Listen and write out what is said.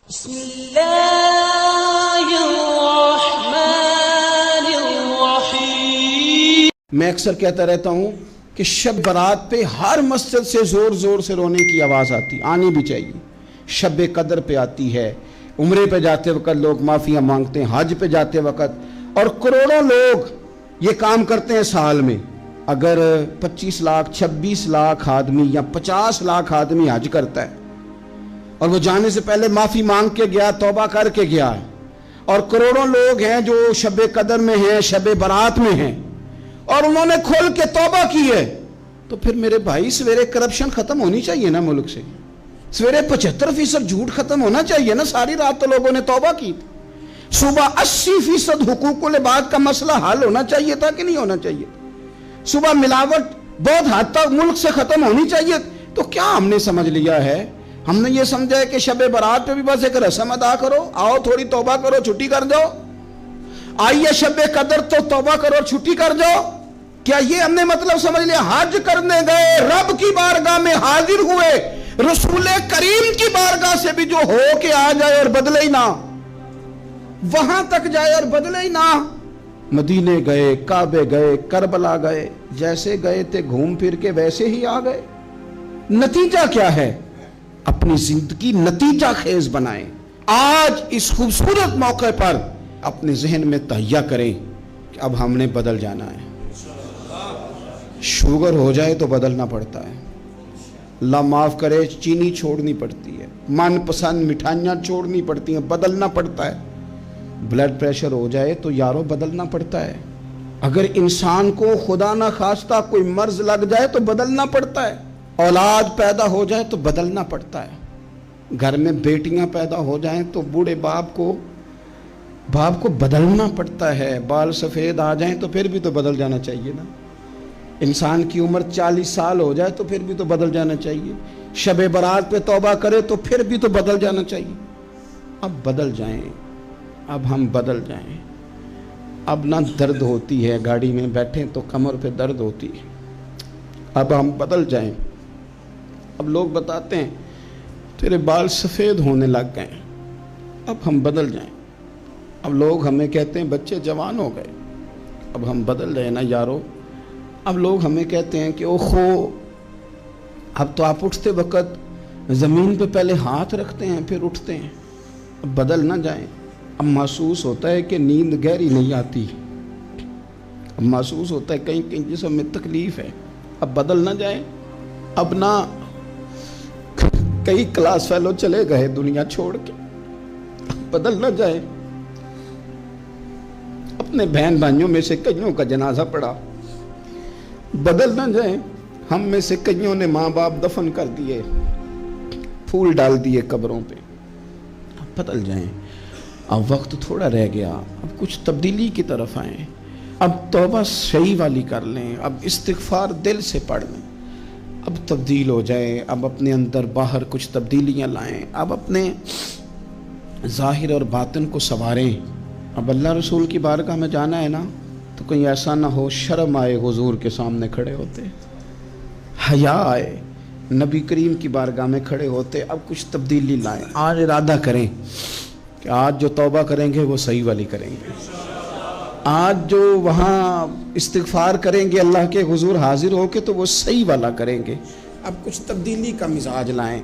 بسم اللہ الرحمن الرحیم۔ میں اکثر کہتا رہتا ہوں کہ شب برات پہ ہر مسجد سے زور زور سے رونے کی آواز آتی، آنی بھی چاہیے۔ شب قدر پہ آتی ہے، عمرے پہ جاتے وقت لوگ معافیاں مانگتے ہیں، حج پہ جاتے وقت، اور کروڑوں لوگ یہ کام کرتے ہیں سال میں۔ اگر 25 لاکھ 26 لاکھ آدمی یا 50 لاکھ آدمی حج کرتا ہے اور وہ جانے سے پہلے معافی مانگ کے گیا، توبہ کر کے گیا ہے، اور کروڑوں لوگ ہیں جو شب قدر میں ہیں، شب برات میں ہیں، اور انہوں نے کھل کے توبہ کی ہے، تو پھر میرے بھائی سویرے کرپشن ختم ہونی چاہیے نا ملک سے، سویرے 75% جھوٹ ختم ہونا چاہیے نا۔ ساری رات تو لوگوں نے توبہ کی تھی، صبح 80% حقوق العباد کا مسئلہ حل ہونا چاہیے تھا کہ نہیں ہونا چاہیے؟ صبح ملاوٹ بہت حد تک ملک سے ختم ہونی چاہیے۔ تو کیا ہم نے سمجھ لیا ہے؟ ہم نے یہ سمجھا ہے کہ شب برات پہ بھی بس ایک رسم ادا کرو، آؤ تھوڑی توبہ کرو، چھٹی کر جاؤ، آئیے شب قدر تو توبہ کرو، چھٹی کر جاؤ۔ کیا یہ ہم نے مطلب سمجھ لیا؟ حج کرنے گئے، رب کی بارگاہ میں حاضر ہوئے، رسول کریم کی بارگاہ سے بھی جو ہو کے آ جائے اور بدلے ہی نہ، وہاں تک جائے اور بدلے ہی نہ۔ مدینے گئے، کعبے گئے، کربلا گئے، جیسے گئے تھے گھوم پھر کے ویسے ہی آ گئے۔ نتیجہ کیا ہے؟ اپنی زندگی نتیجہ خیز بنائیں۔ آج اس خوبصورت موقع پر اپنے ذہن میں تہیہ کریں کہ اب ہم نے بدل جانا ہے۔ شوگر ہو جائے تو بدلنا پڑتا ہے، اللہ معاف کرے، چینی چھوڑنی پڑتی ہے، من پسند مٹھائیاں چھوڑنی پڑتی ہیں، بدلنا پڑتا ہے۔ بلڈ پریشر ہو جائے تو یارو بدلنا پڑتا ہے۔ اگر انسان کو خدا نہ خواستہ کوئی مرض لگ جائے تو بدلنا پڑتا ہے۔ اولاد پیدا ہو جائے تو بدلنا پڑتا ہے۔ گھر میں بیٹیاں پیدا ہو جائیں تو بوڑھے باپ کو بدلنا پڑتا ہے۔ بال سفید آ جائیں تو پھر بھی تو بدل جانا چاہیے نا۔ انسان کی عمر 40 سال ہو جائے تو پھر بھی تو بدل جانا چاہیے۔ شب برات پہ توبہ کرے تو پھر بھی تو بدل جانا چاہیے۔ اب بدل جائیں، اب ہم بدل جائیں۔ اب نہ درد ہوتی ہے، گاڑی میں بیٹھیں تو کمر پہ درد ہوتی ہے، اب ہم بدل جائیں۔ اب لوگ بتاتے ہیں تیرے بال سفید ہونے لگ گئے، اب ہم بدل جائیں۔ اب لوگ ہمیں کہتے ہیں بچے جوان ہو گئے، اب ہم بدل رہے نا یارو۔ اب لوگ ہمیں کہتے ہیں کہ اوہو، اب تو آپ اٹھتے وقت زمین پہ پہلے ہاتھ رکھتے ہیں پھر اٹھتے ہیں، اب بدل نہ جائیں۔ اب محسوس ہوتا ہے کہ نیند گہری نہیں آتی، اب محسوس ہوتا ہے کہیں کہیں جسم میں تکلیف ہے، اب بدل نہ جائیں۔ اب نہ کئی کلاس فیلو چلے گئے دنیا چھوڑ کے، بدل نہ جائیں۔ اپنے بہن بھائیوں میں سے کئیوں کا جنازہ پڑا، بدل نہ جائیں۔ ہم میں سے کئیوں نے ماں باپ دفن کر دیے، پھول ڈال دیے قبروں پہ، اب بدل جائیں۔ اب وقت تھوڑا رہ گیا، اب کچھ تبدیلی کی طرف آئیں، اب توبہ صحیح والی کر لیں، اب استغفار دل سے پڑھ لیں، اب تبدیل ہو جائیں، اب اپنے اندر باہر کچھ تبدیلیاں لائیں، اب اپنے ظاہر اور باطن کو سنواریں۔ اب اللہ رسول کی بارگاہ میں جانا ہے نا، تو کہیں ایسا نہ ہو شرم آئے حضور کے سامنے کھڑے ہوتے، حیا آئے نبی کریم کی بارگاہ میں کھڑے ہوتے۔ اب کچھ تبدیلی لائیں، آج ارادہ کریں کہ آج جو توبہ کریں گے وہ صحیح والی کریں گے، آج جو وہاں استغفار کریں گے اللہ کے حضور حاضر ہو کے تو وہ صحیح والا کریں گے۔ اب کچھ تبدیلی کا مزاج لائیں۔